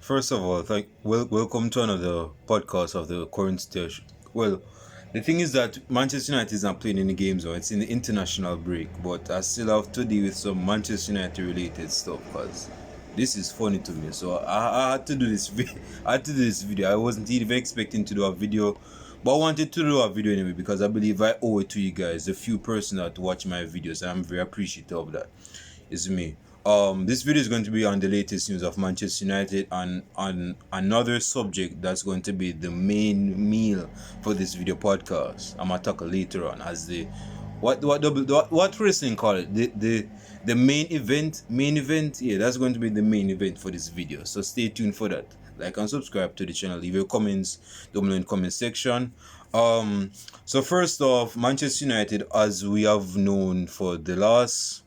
First of all, welcome to another podcast of the current station. Well, the thing is that Manchester United is not playing any games, or it's in the international break. But I still have to deal with some Manchester United related stuff because this is funny to me. So I had to do this. I had to do this video. I wasn't even expecting to do a video, but I wanted to do a video anyway because I believe I owe it to you guys, the few persons that watch my videos. I'm very appreciative of that. It's me. This video is going to be on the latest news of Manchester United and on another subject that's going to be the main meal for this video podcast. I'm gonna talk later on as the what wrestling call it, the main event. Yeah, that's going to be the main event for this video. So stay tuned for that. Like and subscribe to the channel. Leave your comments down in the comment section. So first off, Manchester United, as we have known for the last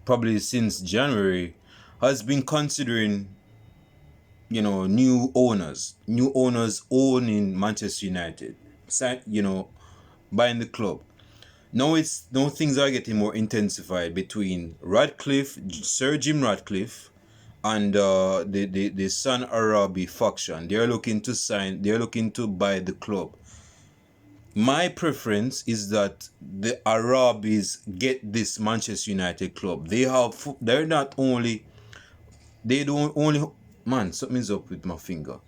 probably since January, has been considering, new owners owning Manchester United, buying the club. Now things are getting more intensified between Sir Jim Ratcliffe, and the San Arabi faction. They're looking to buy the club. My preference is that the Arabis get this Manchester United club. They don't only, man, something's up with my finger.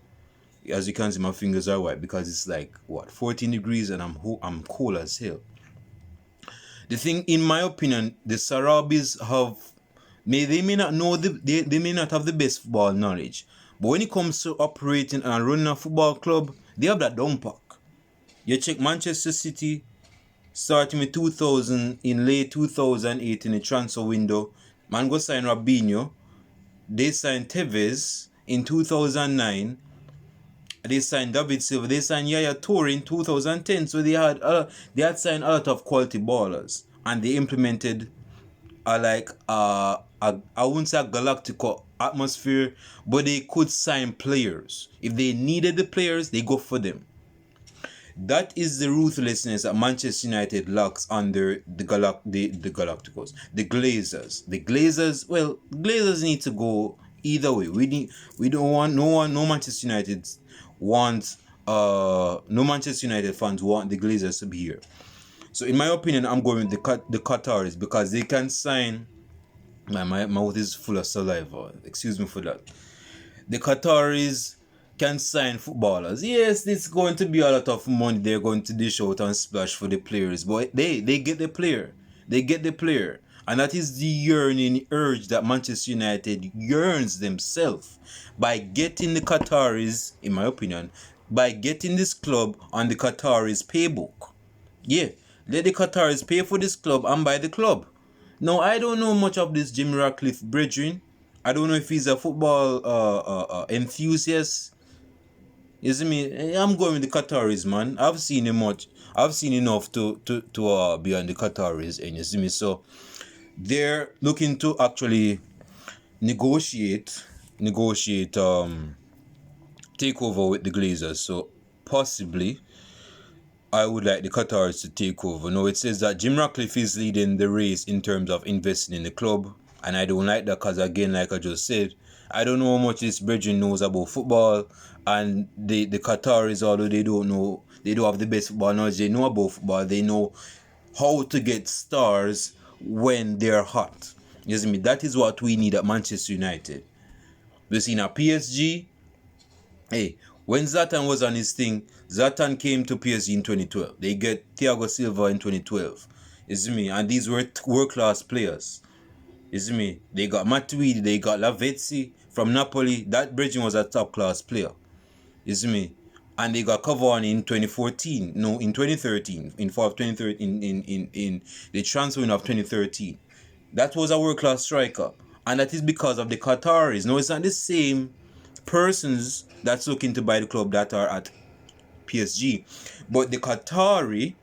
As you can see, my fingers are white because it's like, 14 degrees and I'm cold as hell. The thing, in my opinion, the Arabis they may not know, they may not have the best football knowledge. But when it comes to operating and running a football club, they have that down pack. You check Manchester City, starting with 2000, in late 2008 in the transfer window. Man go sign Robinho. They signed Tevez in 2009. They signed David Silva. They signed Yaya Toure in 2010. So they had signed a lot of quality ballers, and they implemented I wouldn't say a galactical atmosphere, but they could sign players. If they needed the players, they go for them. That is the ruthlessness that Manchester United lacks under the Galacticos, the Glazers. The Glazers need to go either way. No Manchester United fans want the Glazers to be here. So in my opinion, I'm going with the Qataris because they can sign. My mouth is full of saliva. Excuse me for that. The Qataris can sign footballers. Yes, it's going to be a lot of money they're going to dish out and splash for the players, but they get the player. They get the player. And that is the yearning urge that Manchester United yearns themselves by getting the Qataris, in my opinion, by getting this club on the Qataris paybook. Yeah, let the Qataris pay for this club and buy the club. Now, I don't know much of this Jim Ratcliffe brethren. I don't know if he's a football enthusiast. You see me? I'm going with the Qataris, man. I've seen him much. I've seen enough to be on the Qataris, and you see me. So they're looking to actually negotiate takeover with the Glazers. So possibly, I would like the Qataris to take over. Now it says that Jim Ratcliffe is leading the race in terms of investing in the club, and I don't like that because, again, like I just said, I don't know how much this brethren knows about football, and the Qataris, although they don't have the best football knowledge, they know about football, they know how to get stars when they're hot. You see me? That is what we need at Manchester United. We've seen at PSG, when Zlatan was on his thing, Zlatan came to PSG in 2012. They get Thiago Silva in 2012. You see me? And these were world-class players. You see me? They got Matuidi, they got Lavezzi from Napoli. That bridging was a top-class player. You see me? And they got Cavani in 2014. No, in 2013. In fall of 2013. In the transfer of 2013. That was a world-class striker. And that is because of the Qataris. No, it's not the same persons that's looking to buy the club that are at PSG. But the Qatari,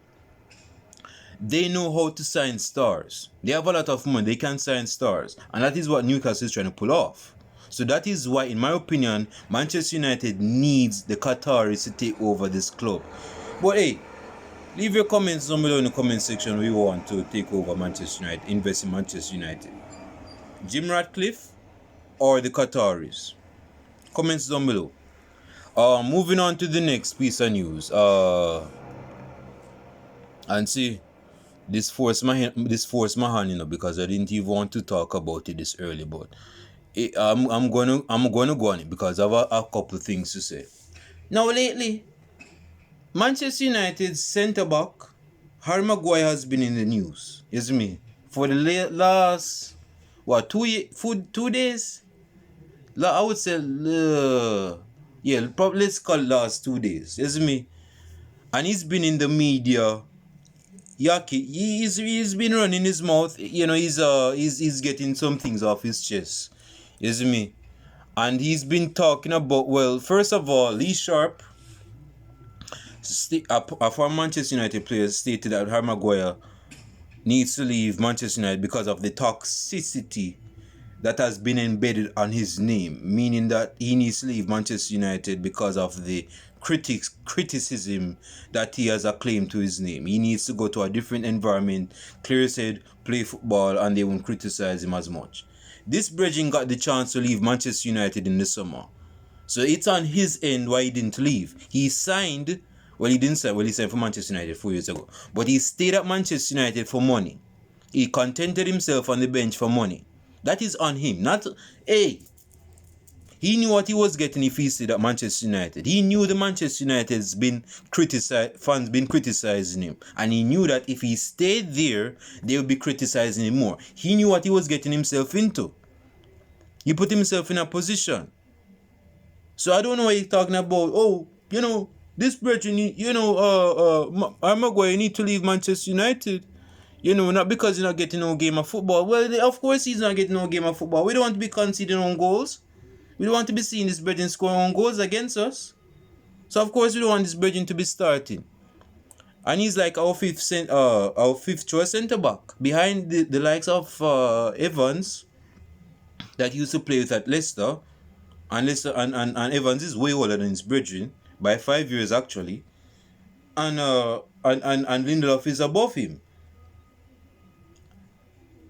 they know how to sign stars. They have a lot of money. They can sign stars. And that is what Newcastle is trying to pull off. So that is why, in my opinion, Manchester United needs the Qataris to take over this club. But hey, leave your comments down below in the comment section. We want to take over Manchester United, invest in Manchester United. Jim Ratcliffe or the Qataris? Comments down below. Moving on to the next piece of news. And see, this forced my hand, you know, because I didn't even want to talk about it this early, but I'm gonna go on it because I have a couple things to say. Now lately, Manchester United's centre back Harry Maguire has been in the news. Is me for the last 2 days. I would say yeah, probably let's call it last 2 days. Is me, and he's been in the media. Yaki, he's been running his mouth. You know, he's getting some things off his chest. You see me? And he's been talking about, well, first of all, Lee Sharp, a former Manchester United player, stated that Harry Maguire needs to leave Manchester United because of the toxicity that has been embedded on his name, meaning that he needs to leave Manchester United because of the criticism that he has acclaimed to his name. He needs to go to a different environment, clear his head, play football, and they won't criticize him as much. This bridging got the chance to leave Manchester United in the summer. So it's on his end why he didn't leave. He signed, well, he didn't sign, well, he signed for Manchester United 4 years ago. But he stayed at Manchester United for money. He contented himself on the bench for money. That is on him. Not, hey, he knew what he was getting if he stayed at Manchester United. He knew the Manchester United's fans been criticizing him. And he knew that if he stayed there, they would be criticizing him more. He knew what he was getting himself into. He put himself in a position. So I don't know what he's talking about. Oh, you know, this brethren, you know, Maguire, you need to leave Manchester United. You know, not because he's not getting no game of football. Well, of course he's not getting no game of football. We don't want to be conceding on goals. We don't want to be seeing this brethren scoring on goals against us. So of course we don't want this brethren to be starting. And he's like our fifth choice centre back behind the likes of Evans that he used to play with at Leicester. And Leicester and Evans is way older than his brethren by 5 years actually. And Lindelof is above him.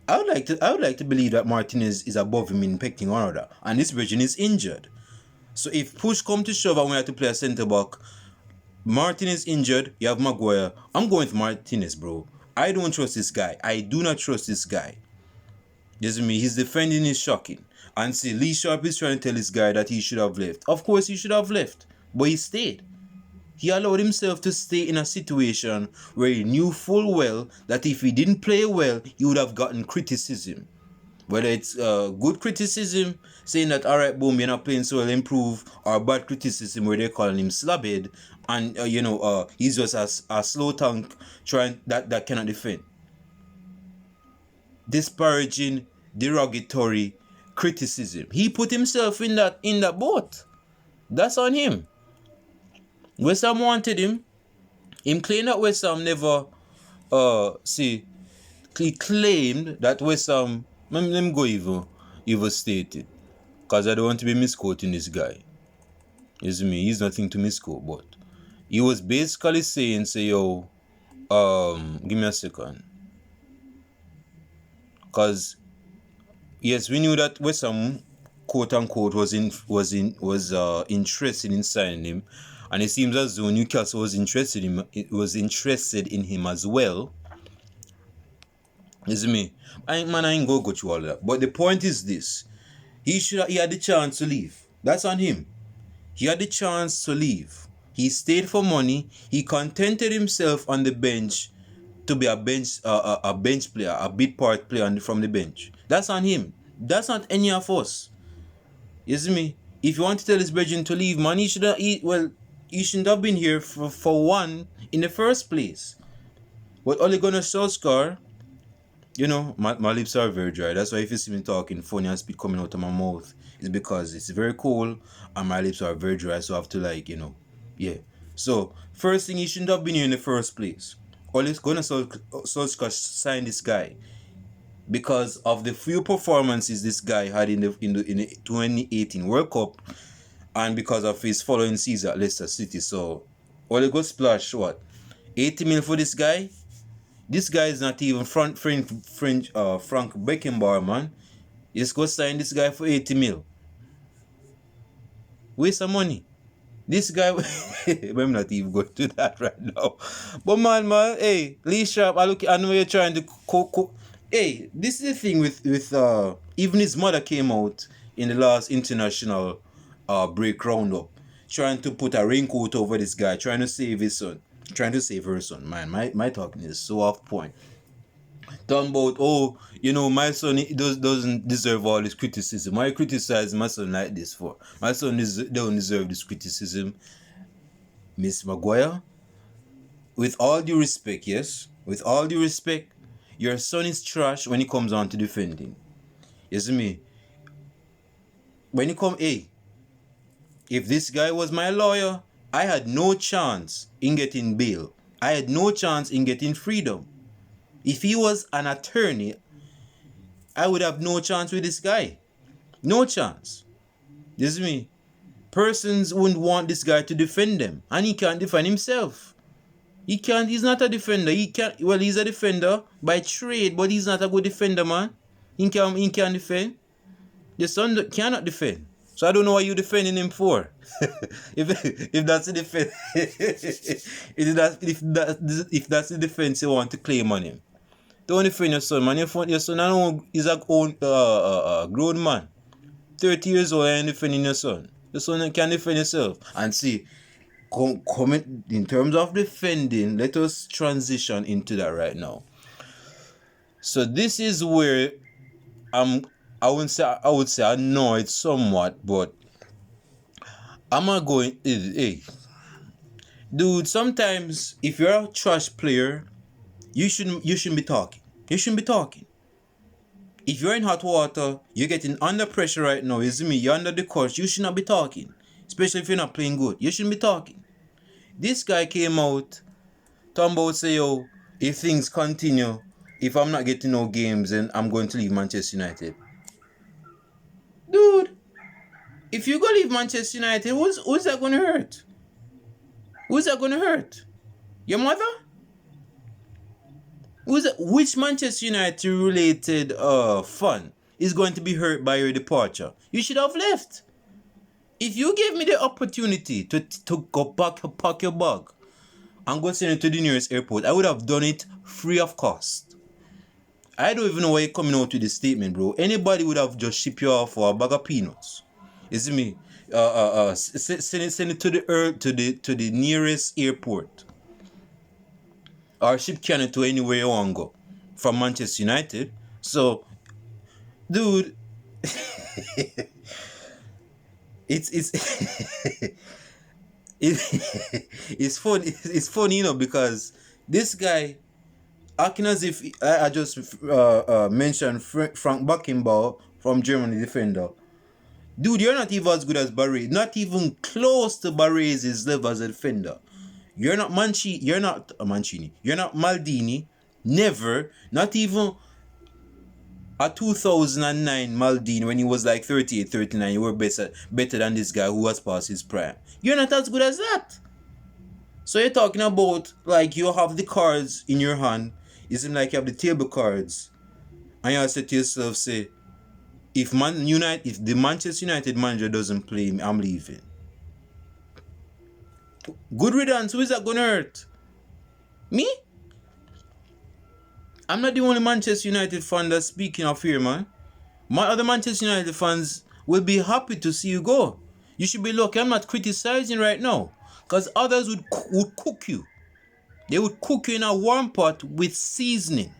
I would like to believe that Martinez is above him in pecking order, and this brethren is injured. So if push come to shove and we have to play a centre back, Martinez injured, you have Maguire. I'm going with Martinez, bro. I don't trust this guy. I do not trust this guy. Yes, me. His defending is shocking. And see, Lee Sharp is trying to tell this guy that he should have left. Of course he should have left, but he stayed. He allowed himself to stay in a situation where he knew full well that if he didn't play well, he would have gotten criticism. Whether it's good criticism, saying that, all right, boom, you're not playing so well, improve, or bad criticism where they're calling him slabhead, and, he's just a slow tank trying that cannot defend. Disparaging, derogatory criticism. He put himself in that boat. That's on him. West Ham wanted him. Him claimed that West Ham never, he claimed that West Ham, let me go even stated, because I don't want to be misquoting this guy. It's me, he's nothing to misquote, but he was basically saying, yo, give me a second. Because, yes, we knew that West Ham, quote unquote, was interested in signing him. And it seems as though Newcastle was interested in him as well. Is me? I ain't going to go through all that. But the point is this. He had the chance to leave. That's on him. He had the chance to leave. He stayed for money. He contented himself on the bench to be a bench player, a bit part player from the bench. That's on him. That's not any of us. You see me? If you want to tell his brethren to leave, man, he shouldn't have been here for one in the first place. But Ole Gunnar Solskjaer, you know, my lips are very dry. That's why if you see me talking funny and spit coming out of my mouth, it's because it's very cold and my lips are very dry. So I have to yeah. So first thing, he shouldn't have been here in the first place. Ole Gunnar Solskjaer signed this guy because of the few performances this guy had in the 2018 World Cup. And because of his following season at Leicester City. So, Ole go splash, what? 80 mil for this guy? This guy is not even Frank Beckenbauer, man. You just go sign this guy for 80 mil. Waste of money. This guy, I'm not even going to do that right now. But man, hey, Lee Sharp, I know you're trying to Hey, this is the thing with even his mother came out in the last international break roundup, trying to put a raincoat over this guy, trying to save his son, trying to save her son. Man, my talking is so off point. Talking about, oh, you know, my son doesn't deserve all this criticism. Why criticize my son like this for? My son don't deserve this criticism. Miss Maguire, with all due respect, yes, with all due respect, your son is trash when it comes on to defending. You see me? When it come, hey, if this guy was my lawyer, I had no chance in getting bail. I had no chance in getting freedom. If he was an attorney, I would have no chance with this guy. No chance. You see me? Persons wouldn't want this guy to defend them. And he can't defend himself. He can't, he's not a defender. He can't, well, he's a defender by trade, but he's not a good defender, man. He can't defend. The son cannot defend. So I don't know what you're defending him for. if that's the defense, if that's the defense you want to claim on him. Don't defend your son, man. Your son, I know, is a grown man. 30 years old and defending your son. Your son can defend himself. And see, comment in terms of defending, let us transition into that right now. So this is where I would say annoyed somewhat, but I'm not going. Hey, dude, sometimes if you're a trash player, you shouldn't be talking. You shouldn't be talking. If you're in hot water, you're getting under pressure right now. You see me? You're under the course. You should not be talking. Especially if you're not playing good. You shouldn't be talking. This guy came out, talking about, say, yo, if things continue, if I'm not getting no games, then I'm going to leave Manchester United. Dude, if you go leave Manchester United, who's that going to hurt? Who's that going to hurt? Your mother? Which Manchester United related fun is going to be hurt by your departure? You should have left. If you gave me the opportunity to go pack your bag and go send it to the nearest airport, I would have done it free of cost. I don't even know why you're coming out with this statement, bro. Anybody would have just shipped you off for a bag of peanuts. You see me? Send it to the nearest airport. Or ship Cannon to anywhere you want to go from Manchester United. So, dude, it's funny, you know, because this guy acting as if I just mentioned Frank Beckenbauer from Germany defender. Dude, you're not even as good as Barres. Not even close to Barres' level as a defender. You're not Mancini. You're not Mancini. You're not Maldini. Never. Not even a 2009 Maldini when he was like 38, 39. You were better than this guy who was past his prime. You're not as good as that. So you're talking about like you have the cards in your hand. It seems like you have the table cards. And you have to say to yourself, say, if the Manchester United manager doesn't play me, I'm leaving. Good riddance. Who is that going to hurt? Me? I'm not the only Manchester United fan that's speaking of here, man. My other Manchester United fans will be happy to see you go. You should be lucky. I'm not criticizing right now. Because others would cook you. They would cook you in a warm pot with seasoning.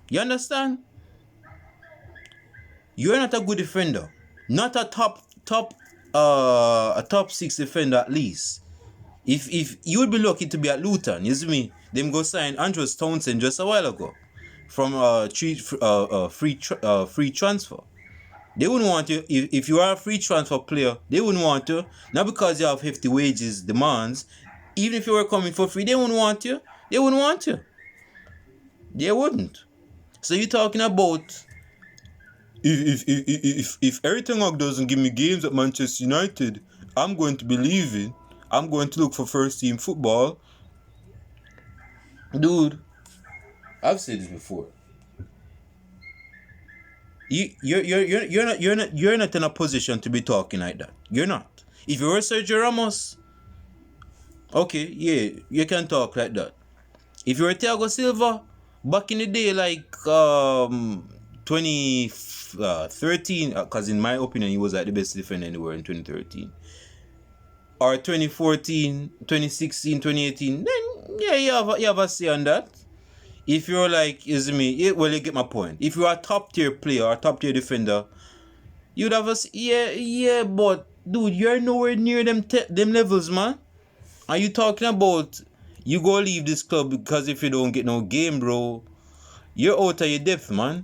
You understand? You're not a good defender. Not a top 6 defender at least. If you would be lucky to be at Luton, you see me? Them go sign Andrew Townsend just a while ago from free transfer. They wouldn't want you if you are a free transfer player. They wouldn't want you, not because you have hefty wages demands. Even if you were coming for free, they wouldn't want you. They wouldn't want you. They wouldn't. So you're talking about if Eric Ten Hag doesn't give me games at Manchester United, I'm going to be leaving. I'm going to look for first team football. Dude, I've said this before. You're not in a position to be talking like that. You're not. If you were Sergio Ramos, okay, yeah, you can talk like that. If you were Thiago Silva, back in the day, like 2013, because in my opinion, he was like the best defender in the world in 2013. Or 2014, 2016, 2018, then yeah, you have a say on that. If you're like, is me, well, you get my point. If you're a top tier player or top tier defender, you'd have a yeah, but dude, you're nowhere near them levels, man. Are you talking about you go leave this club because if you don't get no game, bro, you're out of your depth, man.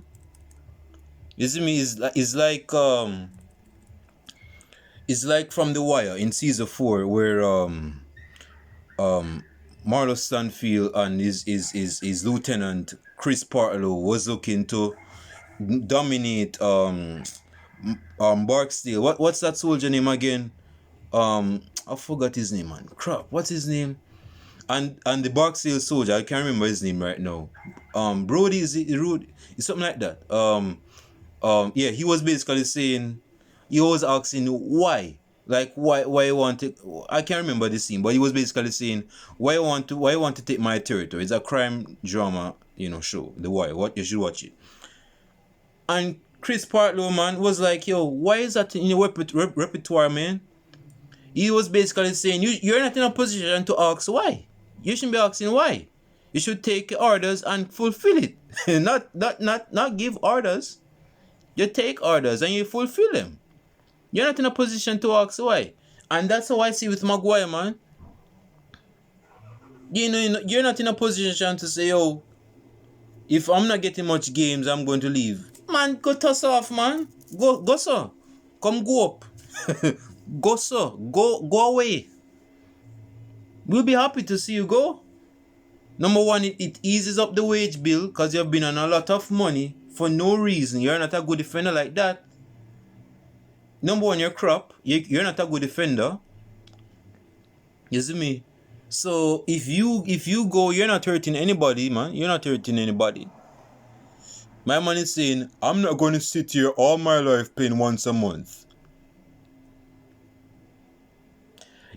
You see me? It's like from The Wire in season 4 where Marlo Stanfield and his lieutenant Chris Partlow was looking to dominate Barksdale. What's that soldier name again? I forgot his name, man. Crap, what's his name? And the Barksdale soldier, I can't remember his name right now. Brody, is it Rude? It's something like that. Yeah, he was basically saying, he was asking why. Like why you want to, I can't remember the scene, but he was basically saying why you want to take my territory. It's a crime drama, show, The Wire. What you should watch it. And Chris Partlow, man, was like, yo, why is that in your repertoire, man? He was basically saying you're not in a position to ask why. You shouldn't be asking why. You should take orders and fulfill it. not give orders. You take orders and you fulfill them. You're not in a position to ask why. And that's how I see with Maguire, man. You're not in a position to say, yo, if I'm not getting much games, I'm going to leave. Man, go toss off, man. Go, sir. Come go up. Go, sir. Go away. We'll be happy to see you go. Number one, it eases up the wage bill because you've been on a lot of money for no reason. You're not a good defender like that. Number one, you're crap. You're not a good defender. You see me? So if you go, you're not hurting anybody, man. You're not hurting anybody. My man is saying, I'm not going to sit here all my life playing once a month.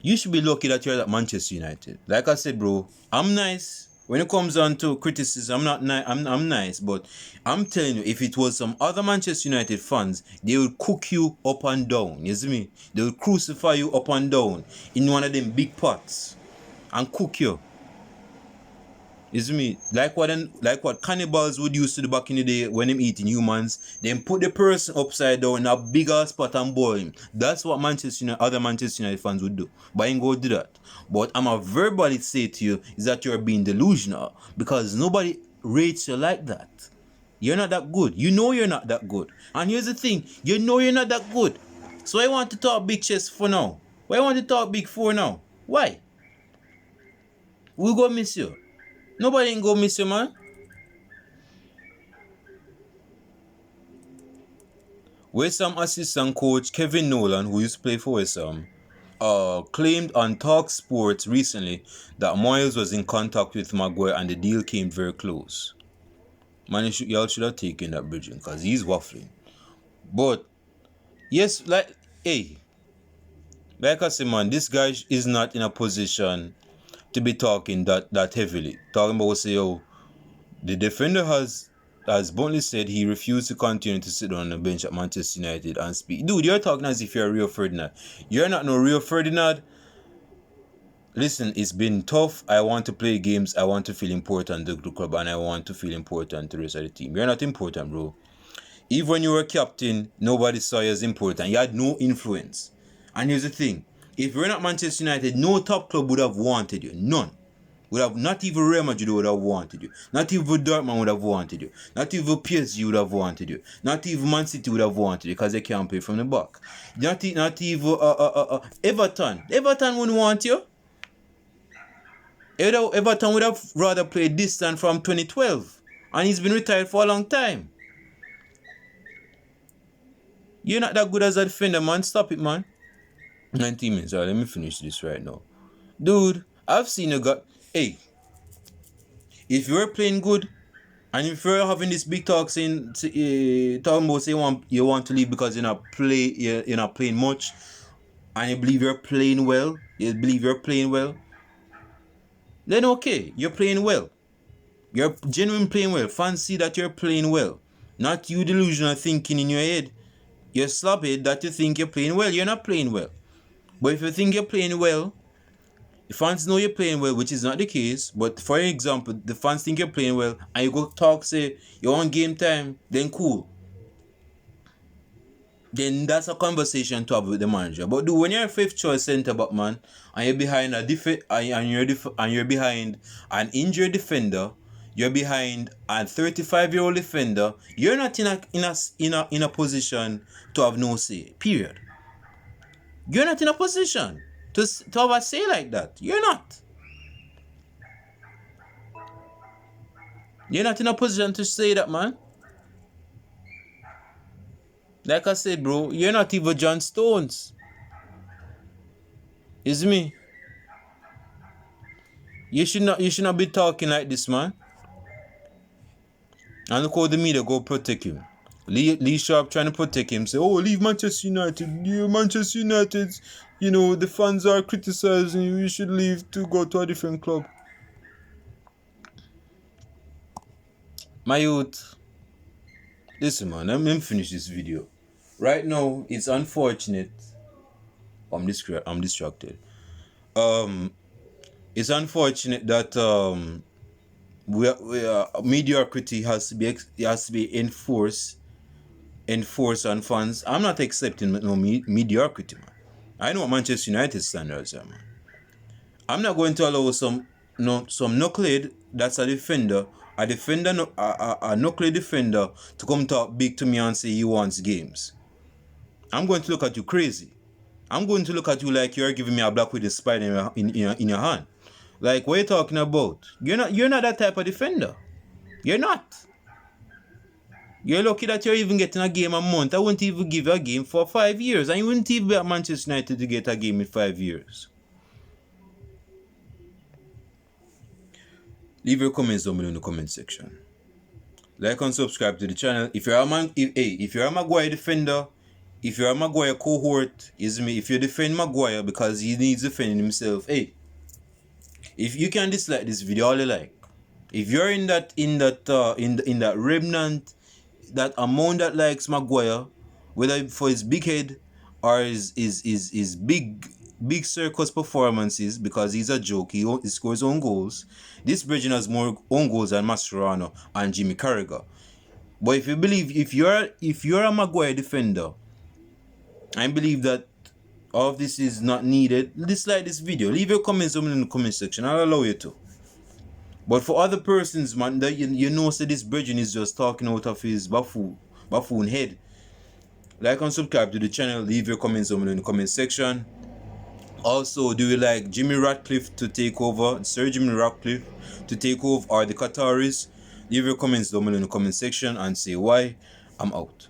You should be lucky that you're at Manchester United. Like I said, bro, I'm nice. When it comes down to criticism, I'm nice, but I'm telling you, if it was some other Manchester United fans, they would cook you up and down. You see me? They would crucify you up and down in one of them big pots and cook you. You see me? Like what cannibals would used to do back in the day when them eating humans. Then put the person upside down in a bigger spot and boil him. That's what other Manchester United fans would do. But I ain't go do that. But I'm a verbally say to you is that you're being delusional because nobody rates you like that. You're not that good. You know you're not that good. And here's the thing, you know you're not that good. So I want to talk big chest for now. Why I want to talk big for now? Why? We'll go miss you. Nobody ain't go miss you, man. West Ham assistant coach Kevin Nolan, who used to play for West Ham, claimed on Talk Sports recently that Moyes was in contact with Maguire and the deal came very close. Man, y'all should have taken that bridging because he's waffling. But, yes, like I said, man, this guy is not in a position to be talking that heavily. Talking about, say, oh, the defender has bluntly said he refused to continue to sit on the bench at Manchester United and speak. Dude, you're talking as if you're a Rio Ferdinand. You're not no Rio Ferdinand. Listen, it's been tough. I want to play games. I want to feel important to the club and I want to feel important to the rest of the team. You're not important, bro. Even when you were captain, nobody saw you as important. You had no influence. And here's the thing. If you're not Manchester United, no top club would have wanted you. None. Not even Real Madrid would have wanted you. Not even Dortmund would have wanted you. Not even PSG would have wanted you. Not even Man City would have wanted you because they can't play from the back. Not even Everton. Everton wouldn't want you. Everton would have rather played distant from 2012. And he's been retired for a long time. You're not that good as a defender, man. Stop it, man. 19 minutes. Alright, let me finish this right now. Dude, I've seen a guy. Hey, if you're playing good And if you're having this big talk saying, talking about say you want to leave because you're not playing much, and you believe you're playing well, then okay, you're playing well. You're genuinely playing well. Fans see that you're playing well. Not you delusional thinking in your head. You're slobhead that you think you're playing well. You're not playing well. But if you think you're playing well, the fans know you're playing well, which is not the case. But for example, the fans think you're playing well, and you go talk, say, you're on game time, then cool. Then that's a conversation to have with the manager. But when you're a fifth choice centre back man, and you're behind you're behind an injured defender, you're behind a 35-year-old defender, you're not in a position to have no say. Period. You're not in a position to have a say like that. You're not. You're not in a position to say that, man. Like I said, bro, you're not even John Stones. It's me. You should not be talking like this, man. And look how the media go protect him. Lee Sharp trying to protect him. Say, oh, leave Manchester United. You Manchester United, the fans are criticizing you. You should leave to go to a different club. My youth, listen, man, let me finish this video. Right now, it's unfortunate. I'm distracted. It's unfortunate that mediocrity has to be enforced on fans. I'm not accepting no mediocrity, man. I know what Manchester United standards are, man. I'm not going to allow some knucklehead that's a defender, a knucklehead defender to come talk big to me and say he wants games. I'm going to look at you crazy. I'm going to look at you like you're giving me a black widow spider in your hand. Like, what are you talking about? You're not that type of defender. You're not. You're lucky that you're even getting a game a month. I wouldn't even give you a game for 5 years. And you wouldn't even be at Manchester United to get a game in 5 years. Leave your comments down below in the comment section. Like and subscribe to the channel. If you're a Maguire defender, if you're a Maguire cohort, if you defend Maguire because he needs defending himself, if you can dislike this video all you like. If you're in that remnant, that amount that likes Maguire, whether for his big head or his big circus performances, because he's a joke, he scores own goals. This Bridgen has more own goals than Mascherano and Jimmy Carragher. But if you believe, if you're a Maguire defender, I believe that all of this is not needed, dislike this video. Leave your comments down in the comment section. I'll allow you to. But for other persons, man, that you know, say this Bridgen is just talking out of his buffoon head. Like and subscribe to the channel. Leave your comments down in the comment section. Also, do you like Jimmy Ratcliffe to take over, Sir Jim Ratcliffe to take over, or the Qataris? Leave your comments down in the comment section and say why. I'm out.